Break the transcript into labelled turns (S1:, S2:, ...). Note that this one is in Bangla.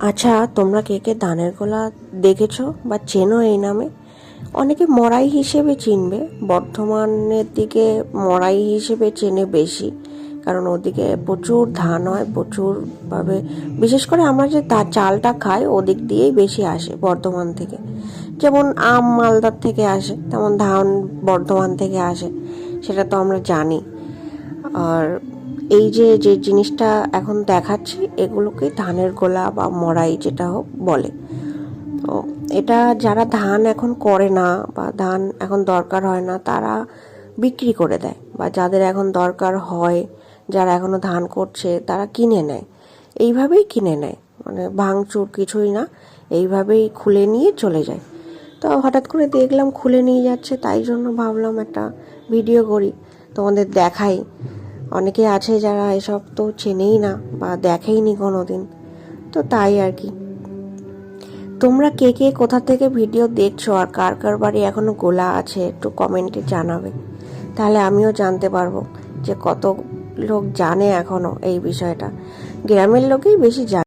S1: আচ্ছা, তোমরা কে কে ধানের গোলা দেখেছো বা চেনো এই নামে? অনেকে মড়াই হিসেবে চিনবে। বর্ধমানের দিকে মড়াই হিসেবে চেনে বেশি, কারণ ওদিকে প্রচুর ধান হয় প্রচুরভাবে। বিশেষ করে আমরা যে চালটা খাই ওদিক দিয়েই বেশি আসে বর্ধমান থেকে। যেমন আম মালদার থেকে আসে, তেমন ধান বর্ধমান থেকে আসে, সেটা তো আমরা জানি। আর এই যে যে জিনিসটা এখন দেখাচ্ছি এগুলোকেই ধানের গোলা বা মড়াই যেটা হোক বলে। তো এটা যারা ধান এখন করে না বা ধান এখন দরকার হয় না তারা বিক্রি করে দেয়, বা যাদের এখন দরকার হয়, যারা এখনো ধান করছে তারা কিনে নেয়। এইভাবেই কিনে নেয়, মানে ভাঙচুর কিছুই না, এইভাবেই খুলে নিয়ে চলে যায়। তো হঠাৎ করে দেখলাম খুলে নিয়ে যাচ্ছে, তাই জন্য ভাবলাম একটা ভিডিও করি, তোমাদের দেখাই। অনেকে আছে যারা এসব তো চেনেই না বা দেখেইনি কোনো দিন, তো তাই আর কি। তোমরা কে কে কোথা থেকে ভিডিও দেখছো আর কার কার বাড়ি এখনো গোলা আছে একটু কমেন্টে জানাবে, তাহলে আমিও জানতে পারবো যে কত লোক জানে এখনো এই বিষয়টা। গ্রামের লোকেই বেশি জানে।